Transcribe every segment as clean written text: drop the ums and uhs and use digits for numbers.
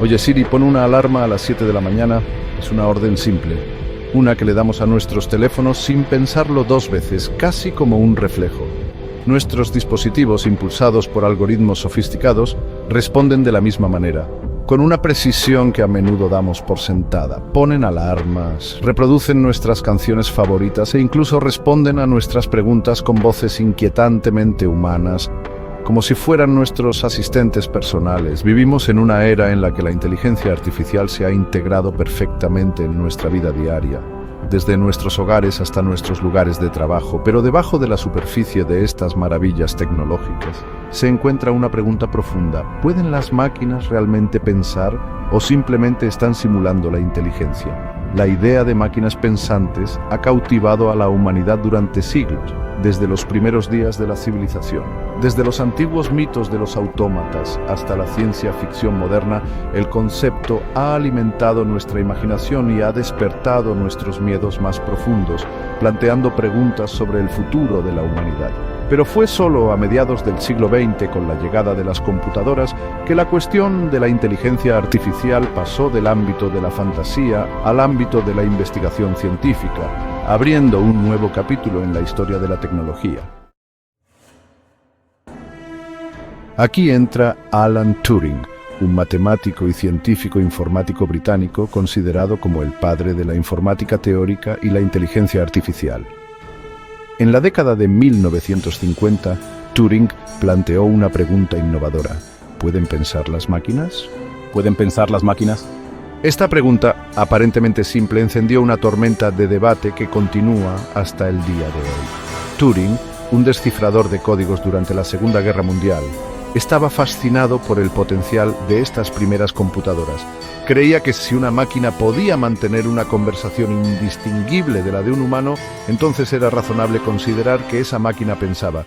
Oye Siri, pon una alarma a las 7 de la mañana. Es una orden simple. Una que le damos a nuestros teléfonos sin pensarlo dos veces, casi como un reflejo. Nuestros dispositivos, impulsados por algoritmos sofisticados, responden de la misma manera, con una precisión que a menudo damos por sentada. Ponen alarmas, reproducen nuestras canciones favoritas e incluso responden a nuestras preguntas con voces inquietantemente humanas, como si fueran nuestros asistentes personales. Vivimos en una era en la que la inteligencia artificial se ha integrado perfectamente en nuestra vida diaria, desde nuestros hogares hasta nuestros lugares de trabajo. Pero debajo de la superficie de estas maravillas tecnológicas se encuentra una pregunta profunda. ¿Pueden las máquinas realmente pensar o simplemente están simulando la inteligencia? La idea de máquinas pensantes ha cautivado a la humanidad durante siglos, desde los primeros días de la civilización. Desde los antiguos mitos de los autómatas hasta la ciencia ficción moderna, el concepto ha alimentado nuestra imaginación y ha despertado nuestros miedos más profundos, planteando preguntas sobre el futuro de la humanidad. Pero fue solo a mediados del siglo XX, con la llegada de las computadoras, que la cuestión de la inteligencia artificial pasó del ámbito de la fantasía al ámbito de la investigación científica, abriendo un nuevo capítulo en la historia de la tecnología. Aquí entra Alan Turing, un matemático y científico informático británico considerado como el padre de la informática teórica y la inteligencia artificial. En la década de 1950, Turing planteó una pregunta innovadora. ¿Pueden pensar las máquinas? ¿Pueden pensar las máquinas? Esta pregunta, aparentemente simple, encendió una tormenta de debate que continúa hasta el día de hoy. Turing, un descifrador de códigos durante la Segunda Guerra Mundial, estaba fascinado por el potencial de estas primeras computadoras. Creía que si una máquina podía mantener una conversación indistinguible de la de un humano, entonces era razonable considerar que esa máquina pensaba.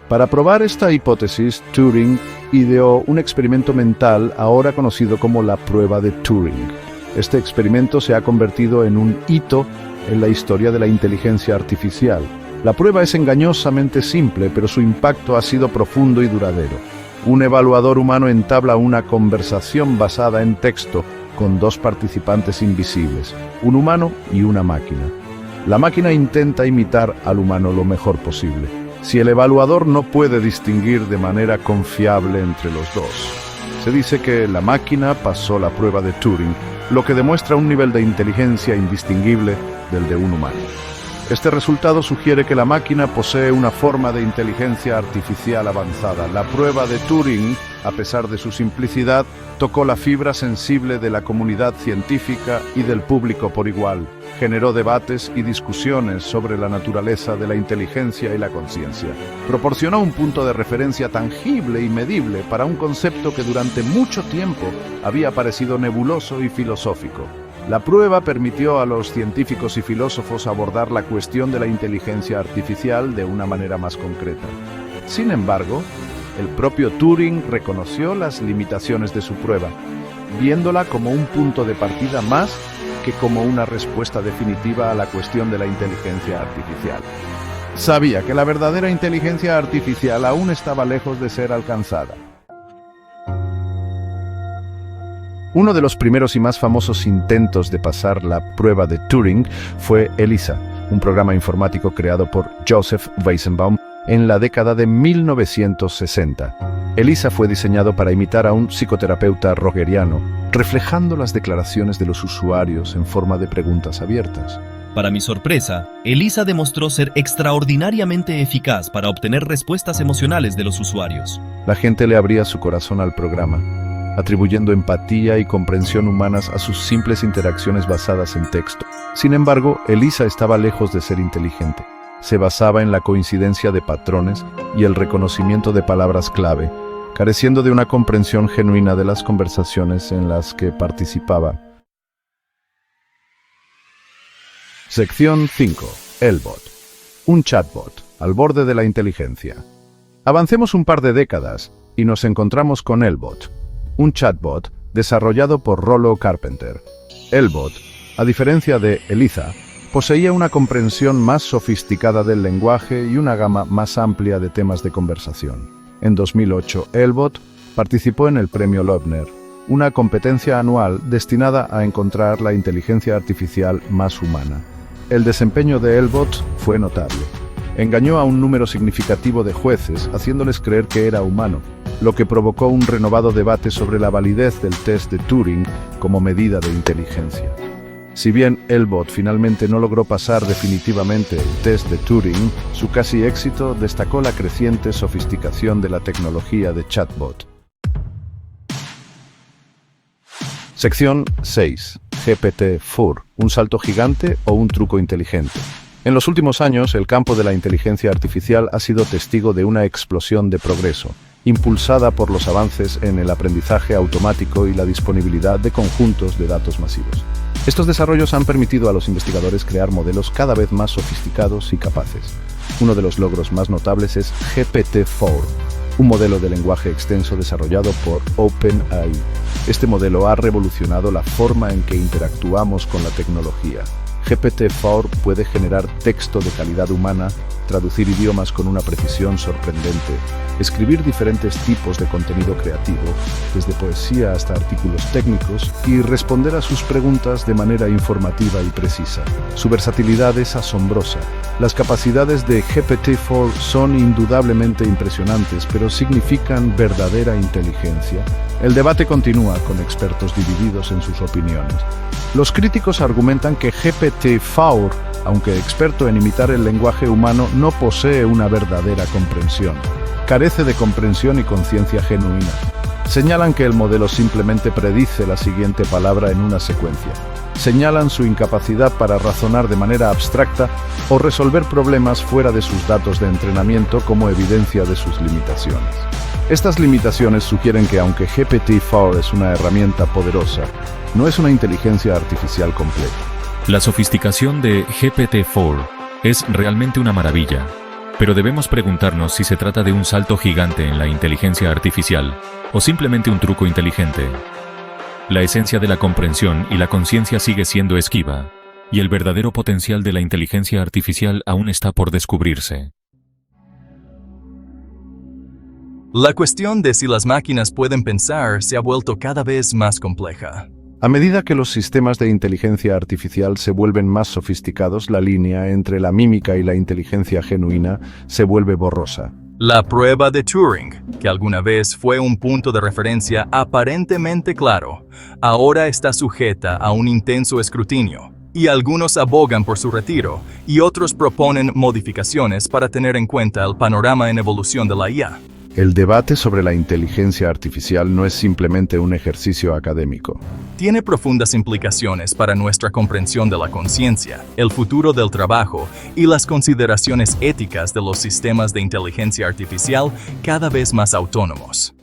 Para probar esta hipótesis, Turing ideó un experimento mental ahora conocido como la prueba de Turing. Este experimento se ha convertido en un hito en la historia de la inteligencia artificial. La prueba es engañosamente simple, pero su impacto ha sido profundo y duradero. Un evaluador humano entabla una conversación basada en texto con dos participantes invisibles, un humano y una máquina. La máquina intenta imitar al humano lo mejor posible. Si el evaluador no puede distinguir de manera confiable entre los dos, se dice que la máquina pasó la prueba de Turing, lo que demuestra un nivel de inteligencia indistinguible del de un humano. Este resultado sugiere que la máquina posee una forma de inteligencia artificial avanzada. La prueba de Turing, a pesar de su simplicidad, tocó la fibra sensible de la comunidad científica y del público por igual. Generó debates y discusiones sobre la naturaleza de la inteligencia y la conciencia. Proporcionó un punto de referencia tangible y medible para un concepto que durante mucho tiempo había parecido nebuloso y filosófico. La prueba permitió a los científicos y filósofos abordar la cuestión de la inteligencia artificial de una manera más concreta. Sin embargo, el propio Turing reconoció las limitaciones de su prueba, viéndola como un punto de partida más que como una respuesta definitiva a la cuestión de la inteligencia artificial. Sabía que la verdadera inteligencia artificial aún estaba lejos de ser alcanzada. Uno de los primeros y más famosos intentos de pasar la prueba de Turing fue ELIZA, un programa informático creado por Joseph Weizenbaum en la década de 1960. ELIZA fue diseñado para imitar a un psicoterapeuta rogeriano, reflejando las declaraciones de los usuarios en forma de preguntas abiertas. Para mi sorpresa, ELIZA demostró ser extraordinariamente eficaz para obtener respuestas emocionales de los usuarios. La gente le abría su corazón al programa, atribuyendo empatía y comprensión humanas a sus simples interacciones basadas en texto. Sin embargo, ELIZA estaba lejos de ser inteligente. Se basaba en la coincidencia de patrones y el reconocimiento de palabras clave, careciendo de una comprensión genuina de las conversaciones en las que participaba. Sección 5. El bot. Un chatbot al borde de la inteligencia. Avancemos un par de décadas y nos encontramos con el bot, un chatbot desarrollado por Rollo Carpenter. El bot, a diferencia de ELIZA, poseía una comprensión más sofisticada del lenguaje y una gama más amplia de temas de conversación. En 2008, el bot participó en el Premio Loebner, una competencia anual destinada a encontrar la inteligencia artificial más humana. El desempeño de L-Bot fue notable. Engañó a un número significativo de jueces, haciéndoles creer que era humano, lo que provocó un renovado debate sobre la validez del test de Turing como medida de inteligencia. Si bien L-Bot finalmente no logró pasar definitivamente el test de Turing, su casi éxito destacó la creciente sofisticación de la tecnología de chatbot. Sección 6. GPT-4, ¿un salto gigante o un truco inteligente? En los últimos años, el campo de la inteligencia artificial ha sido testigo de una explosión de progreso, impulsada por los avances en el aprendizaje automático y la disponibilidad de conjuntos de datos masivos. Estos desarrollos han permitido a los investigadores crear modelos cada vez más sofisticados y capaces. Uno de los logros más notables es GPT-4, un modelo de lenguaje extenso desarrollado por OpenAI. Este modelo ha revolucionado la forma en que interactuamos con la tecnología. GPT-4 puede generar texto de calidad humana, traducir idiomas con una precisión sorprendente, escribir diferentes tipos de contenido creativo, desde poesía hasta artículos técnicos, y responder a sus preguntas de manera informativa y precisa. Su versatilidad es asombrosa. Las capacidades de GPT-4 son indudablemente impresionantes, pero significan verdadera inteligencia. El debate continúa con expertos divididos en sus opiniones. Los críticos argumentan que GPT-4, aunque experto en imitar el lenguaje humano, no posee una verdadera comprensión. Carece de comprensión y conciencia genuina. Señalan que el modelo simplemente predice la siguiente palabra en una secuencia. Señalan su incapacidad para razonar de manera abstracta o resolver problemas fuera de sus datos de entrenamiento como evidencia de sus limitaciones. Estas limitaciones sugieren que aunque GPT-4 es una herramienta poderosa, no es una inteligencia artificial completa. La sofisticación de GPT-4 es realmente una maravilla, pero debemos preguntarnos si se trata de un salto gigante en la inteligencia artificial o simplemente un truco inteligente. La esencia de la comprensión y la conciencia sigue siendo esquiva, y el verdadero potencial de la inteligencia artificial aún está por descubrirse. La cuestión de si las máquinas pueden pensar se ha vuelto cada vez más compleja. A medida que los sistemas de inteligencia artificial se vuelven más sofisticados, la línea entre la mímica y la inteligencia genuina se vuelve borrosa. La prueba de Turing, que alguna vez fue un punto de referencia aparentemente claro, ahora está sujeta a un intenso escrutinio, y algunos abogan por su retiro, y otros proponen modificaciones para tener en cuenta el panorama en evolución de la IA. El debate sobre la inteligencia artificial no es simplemente un ejercicio académico. Tiene profundas implicaciones para nuestra comprensión de la conciencia, el futuro del trabajo y las consideraciones éticas de los sistemas de inteligencia artificial cada vez más autónomos.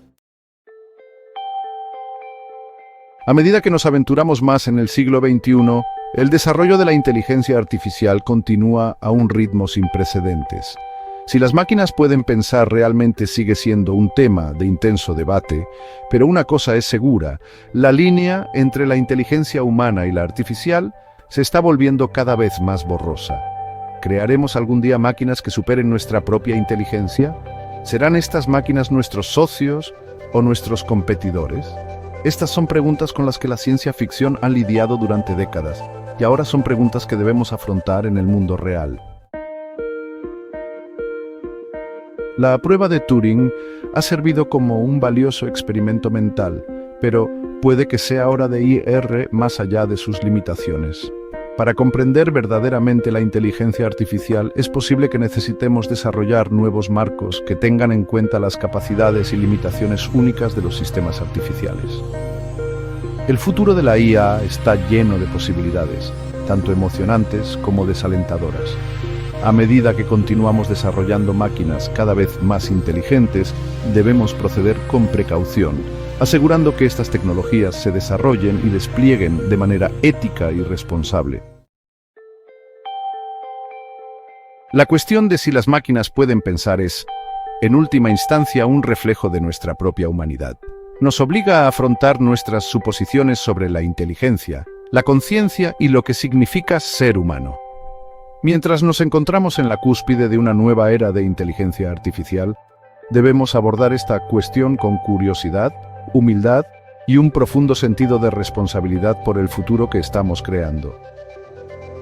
A medida que nos aventuramos más en el siglo XXI, el desarrollo de la inteligencia artificial continúa a un ritmo sin precedentes. Si las máquinas pueden pensar realmente sigue siendo un tema de intenso debate, pero una cosa es segura, la línea entre la inteligencia humana y la artificial se está volviendo cada vez más borrosa. ¿Crearemos algún día máquinas que superen nuestra propia inteligencia? ¿Serán estas máquinas nuestros socios o nuestros competidores? Estas son preguntas con las que la ciencia ficción ha lidiado durante décadas, y ahora son preguntas que debemos afrontar en el mundo real. La prueba de Turing ha servido como un valioso experimento mental, pero puede que sea hora de ir más allá de sus limitaciones. Para comprender verdaderamente la inteligencia artificial, es posible que necesitemos desarrollar nuevos marcos que tengan en cuenta las capacidades y limitaciones únicas de los sistemas artificiales. El futuro de la IA está lleno de posibilidades, tanto emocionantes como desalentadoras. A medida que continuamos desarrollando máquinas cada vez más inteligentes, debemos proceder con precaución, asegurando que estas tecnologías se desarrollen y desplieguen de manera ética y responsable. La cuestión de si las máquinas pueden pensar es, en última instancia, un reflejo de nuestra propia humanidad. Nos obliga a afrontar nuestras suposiciones sobre la inteligencia, la conciencia y lo que significa ser humano. Mientras nos encontramos en la cúspide de una nueva era de inteligencia artificial, debemos abordar esta cuestión con curiosidad, humildad y un profundo sentido de responsabilidad por el futuro que estamos creando.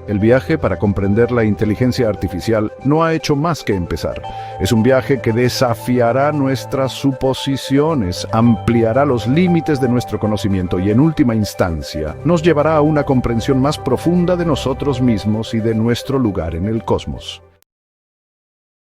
El viaje para comprender la inteligencia artificial no ha hecho más que empezar. Es un viaje que desafiará nuestras suposiciones, ampliará los límites de nuestro conocimiento y, en última instancia, nos llevará a una comprensión más profunda de nosotros mismos y de nuestro lugar en el cosmos.